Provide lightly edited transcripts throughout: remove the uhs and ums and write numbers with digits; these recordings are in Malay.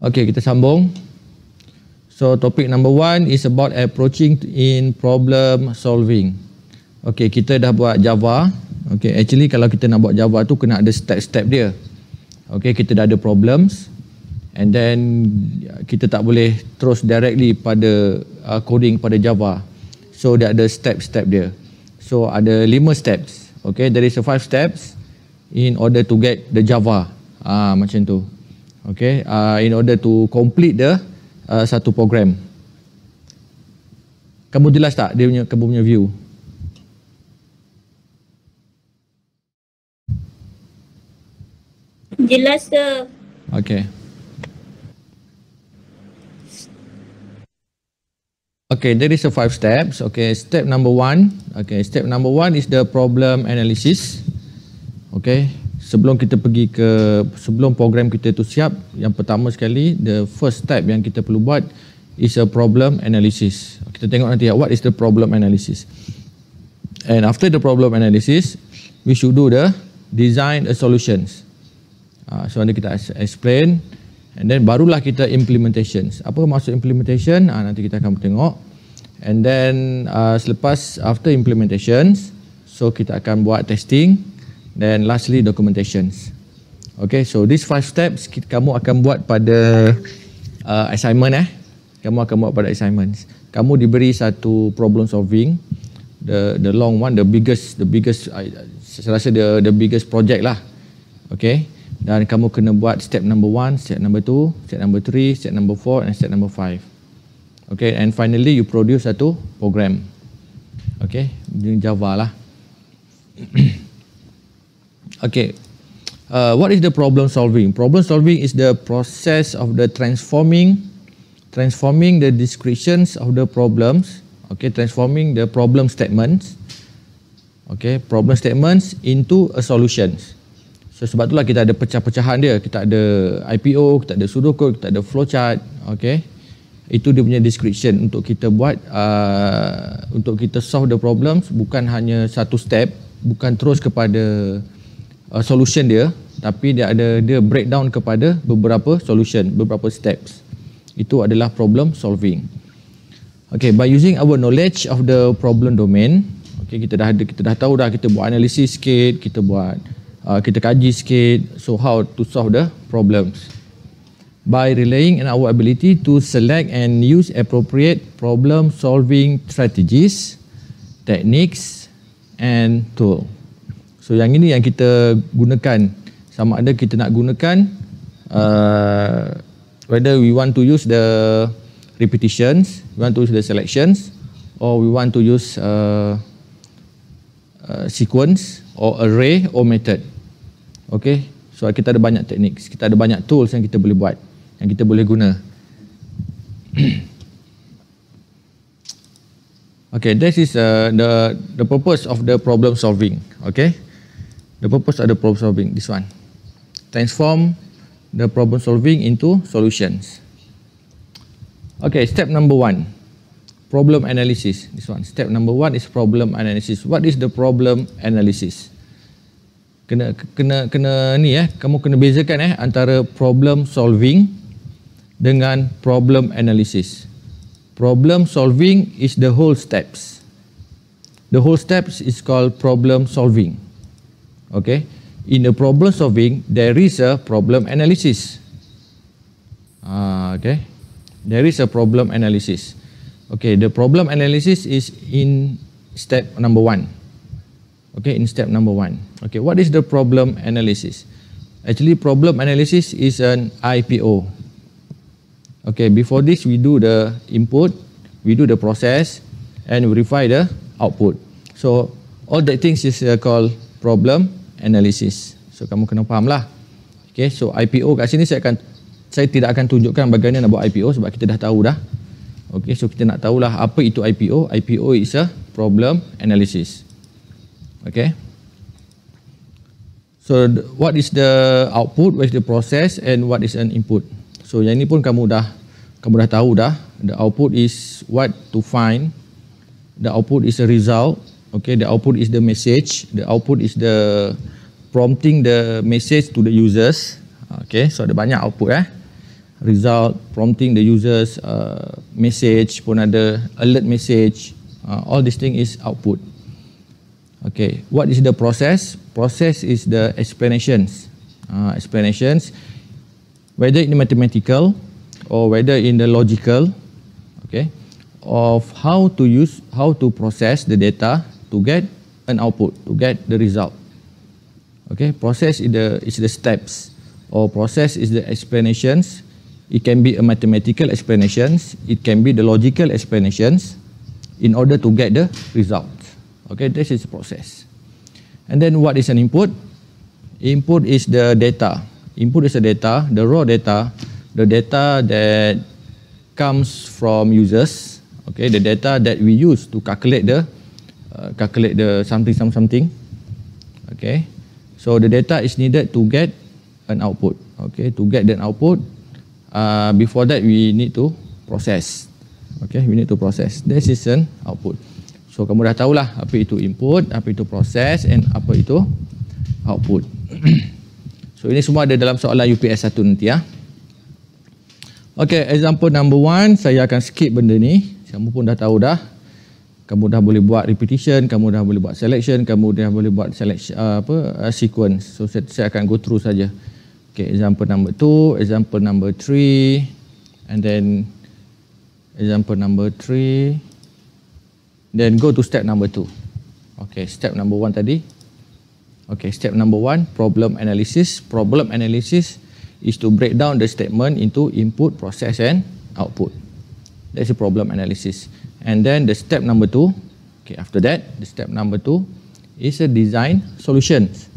Okay, kita sambung. So topic number 1 is about approaching in problem solving. Okay, kita dah buat Java. Okay, actually kalau kita nak buat Java tu kena ada step-step dia. Okay, kita dah ada problems, and then kita tak boleh terus directly pada coding pada Java. So dia ada step-step dia. So ada 5 steps. Okay, there is 5 steps in order to get the Java. Macam tu. Okay, in order to complete the satu program. Kamu jelas tak dia punya, kamu punya view? Jelas sir. Okay. Okay, there is a 5 steps. Okay, step number 1. Okay, step number 1 is the problem analysis. Okay, sebelum kita pergi ke, sebelum program kita tu siap, yang pertama sekali, the first step yang kita perlu buat is a problem analysis. Kita tengok nanti what is the problem analysis. And after the problem analysis, we should do the design a solutions. So nanti kita explain, and then barulah kita implementations. Apa maksud implementation? Nanti kita akan tengok. And then selepas after implementations, so kita akan buat testing. Then lastly documentations. Okay, so these 5 steps kamu akan buat pada assignment Kamu akan buat pada assignments. Kamu diberi satu problem solving, the long one, the biggest saya rasa the biggest project lah. Okay, dan kamu kena buat step number 1, step number 2, step number 3, step number 4 and step number 5. Okay, and finally you produce satu program. Okay, di Java lah. Okay, what is the problem solving? Problem solving is the process of the transforming the descriptions of the problems. Okay, transforming the problem statements. Okay, problem statements into a solutions. So sebab itulah kita ada pecah-pecahan dia. Kita ada IPO, kita ada pseudocode, kita ada flowchart. Okay, itu dia punya description untuk kita buat, untuk kita solve the problems. Bukan hanya satu step, bukan terus kepada solution dia, tapi dia breakdown kepada beberapa solution, beberapa steps. Itu adalah problem solving. Okay, by using our knowledge of the problem domain, okay, kita dah tahu dah, kita buat analisis sikit, kita kaji sikit, so how to solve the problems. By relying on our ability to select and use appropriate problem solving strategies, techniques and tool. So yang ini yang kita gunakan, sama ada kita nak gunakan whether we want to use the repetitions, we want to use the selections, or we want to use sequence or array or method. Okay, so kita ada banyak teknik, kita ada banyak tools yang kita boleh buat, yang kita boleh guna. Okay, this is the purpose of the problem solving. Okay, the purpose of the problem solving, this one. Transform the problem solving into solutions. Okay, step number 1, problem analysis. This one, step number 1 is problem analysis. What is the problem analysis? Kena ni kamu kena bezakan antara problem solving dengan problem analysis. Problem solving is the whole steps. The whole steps is called problem solving. Okay, in the problem solving there is a problem analysis. Okay, there is a problem analysis. Okay, the problem analysis is in step number 1. Okay, in step number 1. Okay, what is the problem analysis? Actually, problem analysis is an IPO. Okay, before this we do the input, we do the process, and we verify the output. So all that things is called problem analysis. So kamu kena faham lah. Okay, so IPO kat sini saya tidak akan tunjukkan bagaimana nak buat IPO sebab kita dah tahu dah. Okay, so kita nak tahulah apa itu IPO. IPO is a problem analysis. Okay, so what is the output, what is the process, and what is an input. So yang ni pun kamu dah tahu dah. The output is what to find. The output is a result. Okay, the output is the message. The output is the prompting the message to the users. Okay, so ada banyak output result, prompting the users, message pun ada, alert message, all this thing is output. Okay, what is the process? Process is the explanations. Explanations, whether in mathematical or whether in the logical, okay, of how to process the data to get an output, to get the result. Okay, process is the steps, or process is the explanations. It can be a mathematical explanations, it can be the logical explanations in order to get the result. Okay, this is the process. And then what is an input? Input is the data. Input is the data, the raw data, the data that comes from users. Okay, the data that we use to calculate the something. Okay, so the data is needed to get an output. Okay, to get that output, before that we need to process. Okay, we need to process. This is an output. So kamu dah tahulah apa itu input, apa itu process, and apa itu output. So ini semua ada dalam soalan UPS 1 nanti ya. Okay, example number 1, saya akan skip benda ni. Kamu pun dah tahu dah. Kamu dah boleh buat repetition, kamu dah boleh buat selection, kamu dah boleh buat selection sequence. So saya akan go through saja. Okay, example number 2, example number 3, and then example number 3. Then go to step number 2. Okay, step number 1 tadi. Okay, step number 1, problem analysis. Problem analysis is to break down the statement into input, process, and output. That's a problem analysis. And then the step number 2, okay, after that, the step number 2 is a design solutions.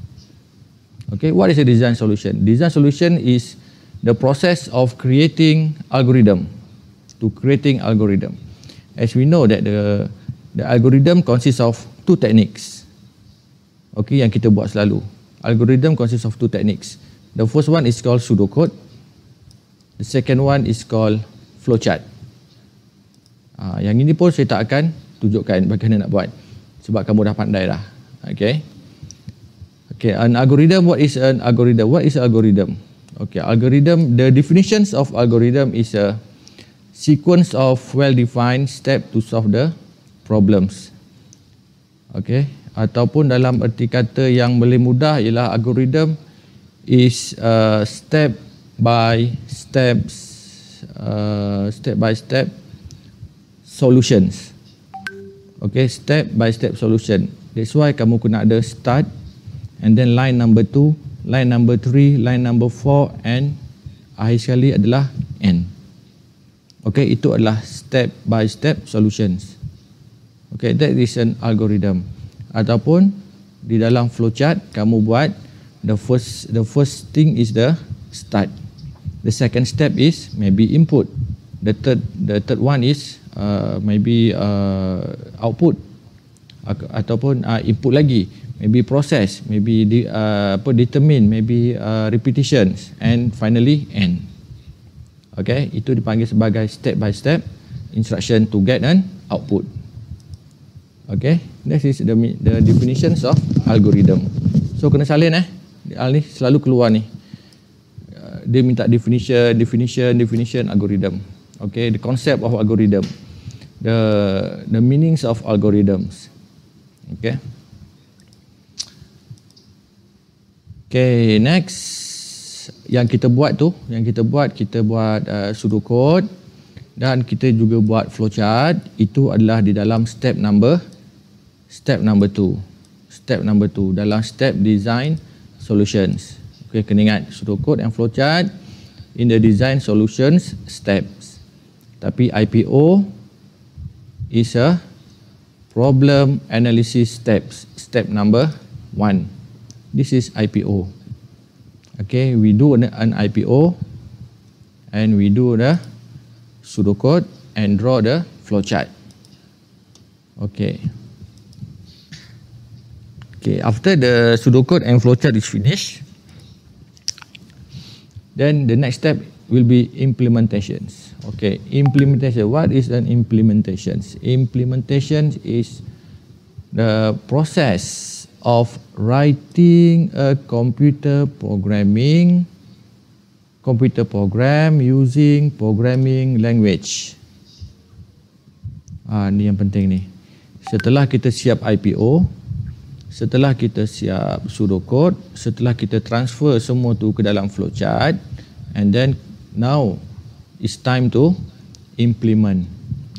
Okay, what is a design solution? Design solution is the process of creating algorithm. To creating algorithm. As we know that the algorithm consists of 2 techniques. Okay, yang kita buat selalu. Algorithm consists of 2 techniques. The first one is called pseudocode. The second one is called flowchart. Yang ini pun saya tak akan tunjukkan bagaimana nak buat. Sebab kamu dah pandai dah. Okay. Okay, an algorithm, what is an algorithm? What is an algorithm? Okay, algorithm, the definitions of algorithm is a sequence of well-defined step to solve the problems. Okay, ataupun dalam erti kata yang boleh mudah ialah algorithm is step by step solutions. Okay, step by step solution. That's why kamu kena ada start, and then line number 2, line number 3, line number 4, and akhir sekali adalah end. Okay, itu adalah step by step solutions. Okay, that is an algorithm. Ataupun di dalam flowchart kamu buat the first thing is the start. The second step is maybe input. The third one is maybe output. Ataupun input lagi, maybe process, maybe determine, maybe repetitions, and finally end. Okay, itu dipanggil sebagai step by step instruction to get an output. Okay, this is the definitions of algorithm. So kena salin ni selalu keluar ni. Dia minta definition algorithm. Okay, the concept of algorithm, the meanings of algorithms. Okay. Okay, next yang kita buat kita buat pseudocode dan kita juga buat flowchart. Itu adalah di dalam step number 2. Step number 2 dalam step design solutions. Okay, kena ingat pseudocode and flowchart in the design solutions steps. Tapi IPO is a problem analysis steps. Step number 1. This is IPO. Okay, we do an IPO and we do the pseudocode and draw the flowchart. Okay. Okay, after the pseudocode and flowchart is finished, then the next step will be implementations. Okay, implementation. What is an implementation? Implementation is the process of writing a computer programming computer program using programming language. Ni yang penting ni. Setelah kita siap IPO, setelah kita siap pseudocode, setelah kita transfer semua tu ke dalam flowchart, and then now it's time to implement.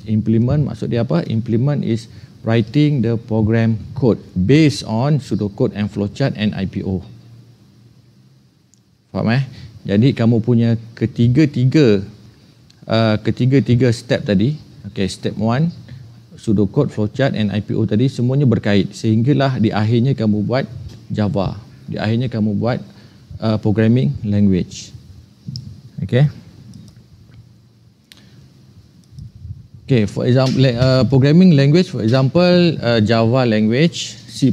Implement maksud dia apa? Implement is writing the program code based on pseudocode and flowchart and IPO. Faham Jadi kamu punya ketiga-tiga step tadi, okay, step 1, pseudocode, flowchart and IPO tadi semuanya berkait sehinggalah di akhirnya kamu buat Java, di akhirnya kamu buat programming language. Okay. Okay, for example, programming language, for example, Java language, C++,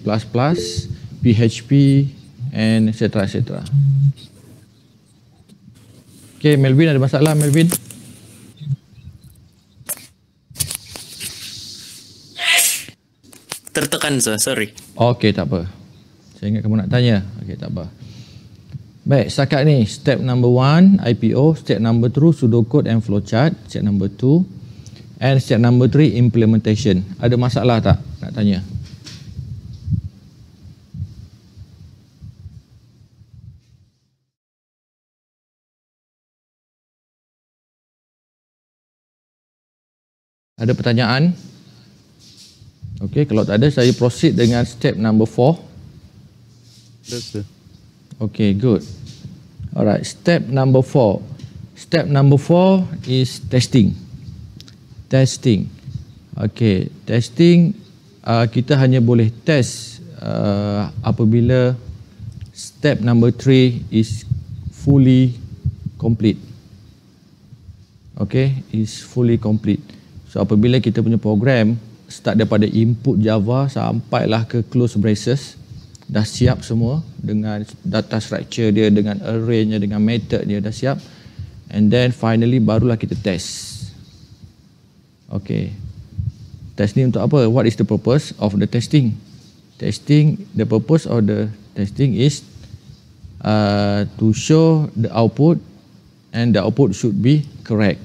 PHP, and etc. Okay, Melvin, ada masalah, Melvin? Tertekan, sorry. Okay, tak apa. Saya ingat kamu nak tanya. Okay, tak apa. Baik, setakat ni, step number 1, IPO, step number 2, pseudocode and flowchart, step number 2, and step number 3, implementation. Ada masalah tak nak tanya? Ada pertanyaan? Okey, kalau tak ada saya proceed dengan step number 4. Yes, sir. Okay, good. Alright, step number 4. Step number 4 is testing. Testing. Okay, testing kita hanya boleh test apabila step number 3 is fully complete. Okay, is fully complete. So apabila kita punya program start daripada input Java sampailah ke close braces, dah siap semua dengan data structure dia, dengan array-nya, dengan method dia dah siap, and then finally barulah kita test. Okay, test ni untuk apa? What is the purpose of the testing? Testing, the purpose of the testing is to show the output, and the output should be correct.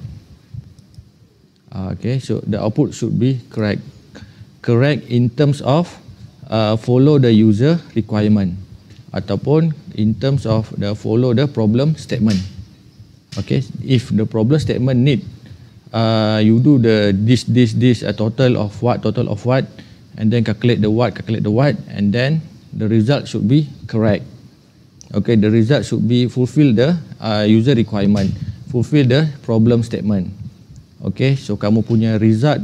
Okay, so the output should be correct. Correct in terms of follow the user requirement, ataupun in terms of the follow the problem statement. Okay, if the problem statement need you do the this total of what, and then calculate the what, and then the result should be correct. Okay, the result should be fulfill the user requirement, fulfill the problem statement. Okay, so kamu punya result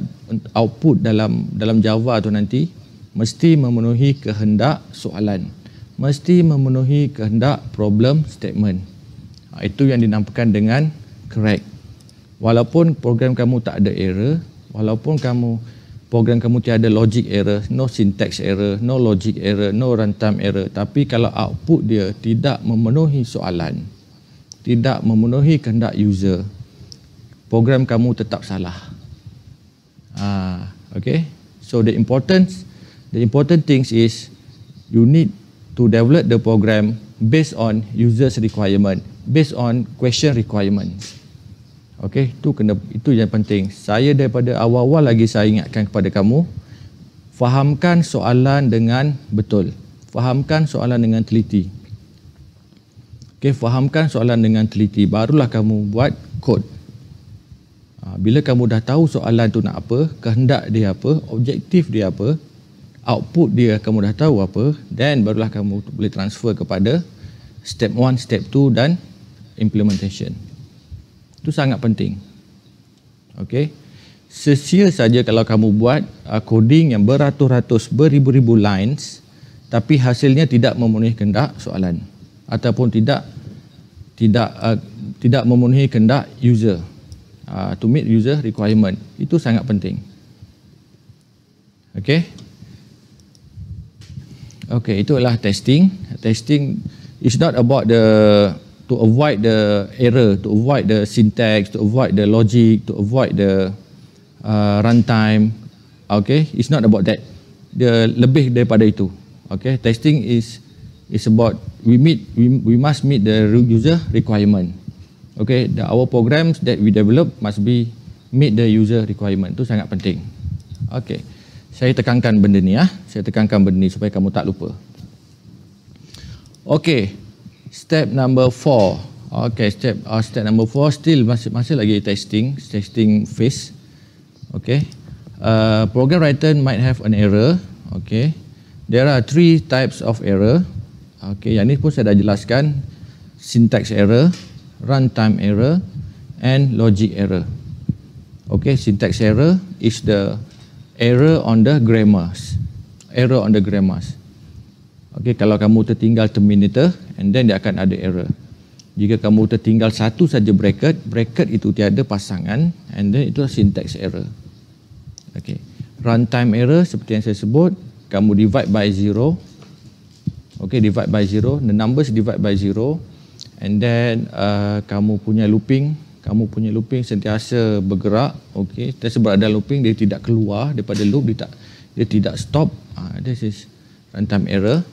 output dalam Java tu nanti mesti memenuhi kehendak soalan, mesti memenuhi kehendak problem statement. Itu yang dinamakan dengan correct. Walaupun program kamu tak ada error, walaupun program kamu tiada logic error, no syntax error, no logic error, no runtime error, tapi kalau output dia tidak memenuhi soalan, tidak memenuhi kehendak user, program kamu tetap salah. Okay, so the important things is you need to develop the program based on users requirement, based on question requirements. Okay, itu yang penting. Saya daripada awal-awal lagi saya ingatkan kepada kamu, fahamkan soalan dengan betul, fahamkan soalan dengan teliti. Okay, fahamkan soalan dengan teliti, barulah kamu buat kod. Bila kamu dah tahu soalan tu nak apa, kehendak dia apa, objektif dia apa, output dia kamu dah tahu apa, then barulah kamu boleh transfer kepada step 1, step 2 dan implementation. Itu sangat penting. Okay, sia-sia saja kalau kamu buat coding yang beratus-ratus, beribu-ribu lines, tapi hasilnya tidak memenuhi kehendak soalan, ataupun tidak memenuhi kehendak user. To meet user requirement. Itu sangat penting. Okay. Okay, itulah testing. Testing is not about to avoid the error, to avoid the syntax, to avoid the logic, to avoid the runtime. Okay, it's not about that. Dia lebih daripada itu. Okay, testing is about we must meet the user requirement. Okay, our programs that we develop must be meet the user requirement. Itu sangat penting. Okay, saya tekankan benda ni ya. Saya tekankan benda ni supaya kamu tak lupa. Okay, step number 4. Okay, step number 4 still masih lagi testing phase. Okay, program writer might have an error. Okay, there are 3 types of error. Okay, yang ni pun saya dah jelaskan. Syntax error, runtime error and logic error. Okay, syntax error is the error on the grammars. Okay, kalau kamu tertinggal terminator and then dia akan ada error. Jika kamu tertinggal satu saja bracket itu tiada pasangan, and then itu syntax error. Okay, runtime error seperti yang saya sebut, kamu divide by 0. Okay, divide by 0, the numbers divide by 0, and then kamu punya looping sentiasa bergerak. Okay, sentiasa berada looping, dia tidak keluar daripada loop, dia tidak stop. This is runtime error.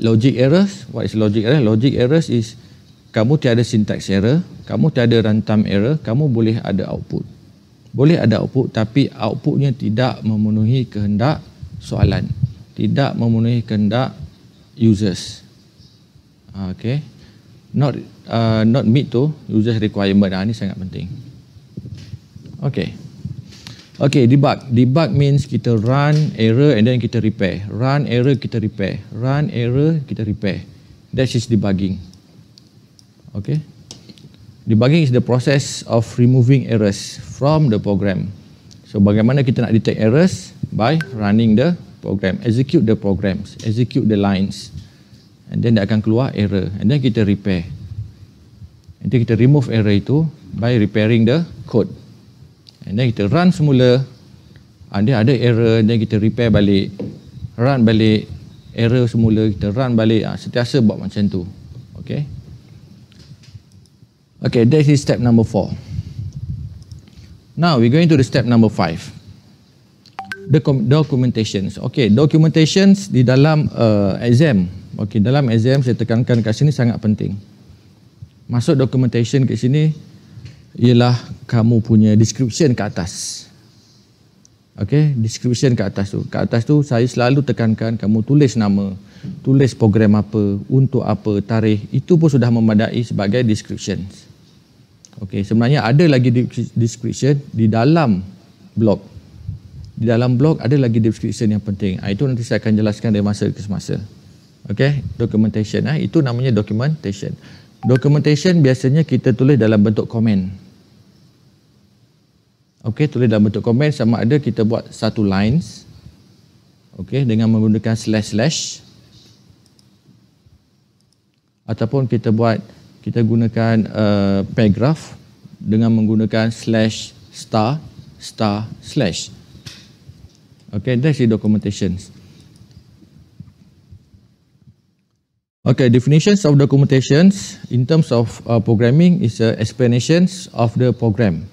Logic errors, what is logic error? Logic errors is kamu tiada syntax error, kamu tiada runtime error, kamu boleh ada output. Boleh ada output tapi outputnya tidak memenuhi kehendak soalan, tidak memenuhi kehendak users. Okay, not meet to users requirement. Ini sangat penting. Okay. Okay, debug means kita run error and then kita repair. Run error kita repair. Run error kita repair. That is debugging. Okay, debugging is the process of removing errors from the program. So bagaimana kita nak detect errors? By running the program, execute the programs, execute the lines, and then dia akan keluar error, and then kita repair. Nanti kita remove error itu by repairing the code, and then kita run semula. Ada error, then kita repair balik, run balik, error semula, kita run balik. Sentiasa buat macam tu. Okay. Okay, that is step number 4. Now we're going to the step number 5. The documentations. Okay, documentations di dalam exam. Okay, dalam exam saya tekankan kat sini sangat penting. Masuk documentation kat sini ialah kamu punya description kat atas. Okay, description kat atas tu. Kat atas tu saya selalu tekankan kamu tulis nama, tulis program apa, untuk apa, tarikh. Itu pun sudah memadai sebagai description. Okay, sebenarnya ada lagi description di dalam blog. Di dalam blog ada lagi description yang penting. Itu nanti saya akan jelaskan dari masa ke semasa. Okay, documentation. Itu namanya documentation. Documentation biasanya kita tulis dalam bentuk komen. Okay, tulis dalam bentuk komen, sama ada kita buat satu lines. Okay, dengan menggunakan slash. Ataupun kita gunakan paragraph dengan menggunakan slash, star, slash. Okay, that's the documentation. Okay, definitions of documentations in terms of programming is explanations of the program.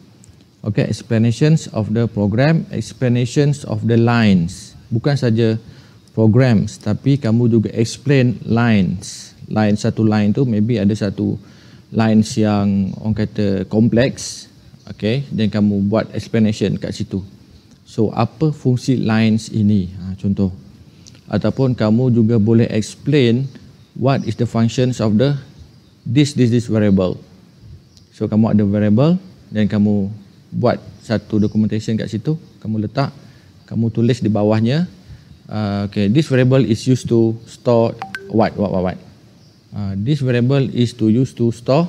Okay, explanations of the program, explanations of the lines. Bukan saja programs, tapi kamu juga explain lines. Satu line tu maybe ada satu lines yang orang kata kompleks. Okay, dan kamu buat explanation kat situ. So apa fungsi lines ini? Contoh. Ataupun kamu juga boleh explain what is the functions of the this variable. So kamu ada variable dan kamu buat satu documentation kat situ, kamu letak, kamu tulis di bawahnya. Okay, this variable is used to store what. This variable is used to store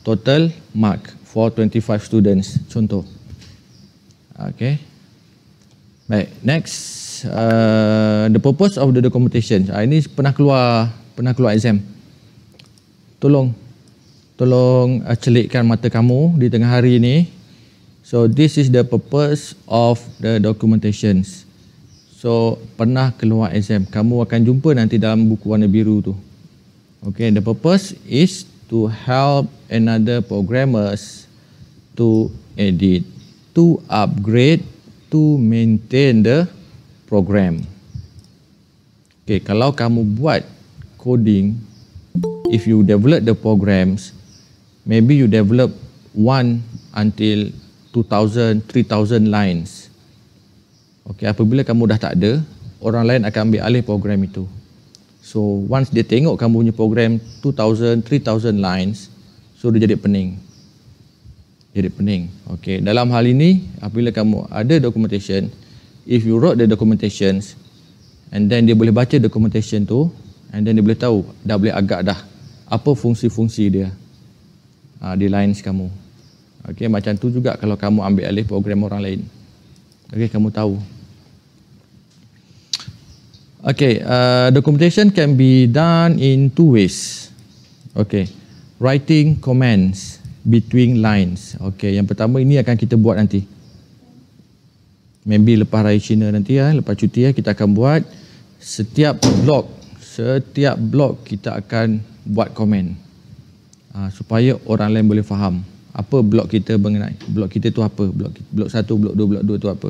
total mark for 25 students. Contoh. Okay. Baik, next, the purpose of the documentation. Ini pernah keluar exam. Tolong celikkan mata kamu di tengah hari ini. So this is the purpose of the documentations. So pernah keluar exam, kamu akan jumpa nanti dalam buku warna biru tu. Okay, the purpose is to help another programmers to edit, to upgrade, to maintain the program. Okay, kalau kamu buat coding, if you develop the programs, maybe you develop 1 until 2,000, 3,000 lines. Okay, apabila kamu dah tak ada, orang lain akan ambil alih program itu. So once dia tengok kamu punya program 2,000, 3,000 lines, so dia jadi pening. Jadi pening. Okay, dalam hal ini, apabila kamu ada documentation, if you wrote the documentations, and then dia boleh baca documentation tu, and then dia boleh tahu, dah boleh agak dah apa fungsi-fungsi dia di lines kamu. Okay, macam tu juga kalau kamu ambil alih program orang lain. Okay, kamu tahu. Okay, documentation can be done in 2 ways. Okay, writing comments between lines. Okay, yang pertama ini akan kita buat nanti. Maybe lepas Raya Cina nanti lepas cuti kita akan buat setiap blok kita akan buat komen supaya orang lain boleh faham apa blok kita mengenai. Blok kita tu apa? Blok 1, blok 2, blok 2 tu apa?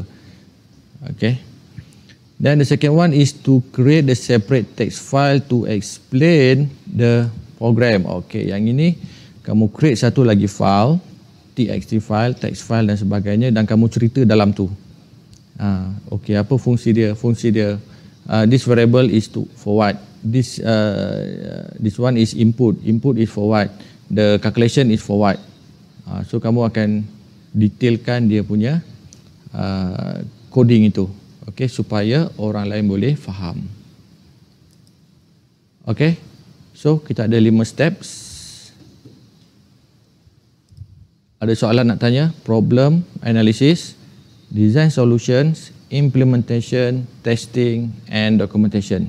Okay. Then the second one is to create the separate text file to explain the program. Okay, yang ini kamu create satu lagi file, txt file, text file dan sebagainya, dan kamu cerita dalam tu. Okay, apa fungsi dia? Fungsi dia, this variable is for what? This one is input. Input is for what? The calculation is for what? So kamu akan detailkan dia punya coding itu. Okay, supaya orang lain boleh faham. Okay, so kita ada 5 steps. Ada soalan nak tanya? Problem, analysis, design solutions, implementation, testing and documentation.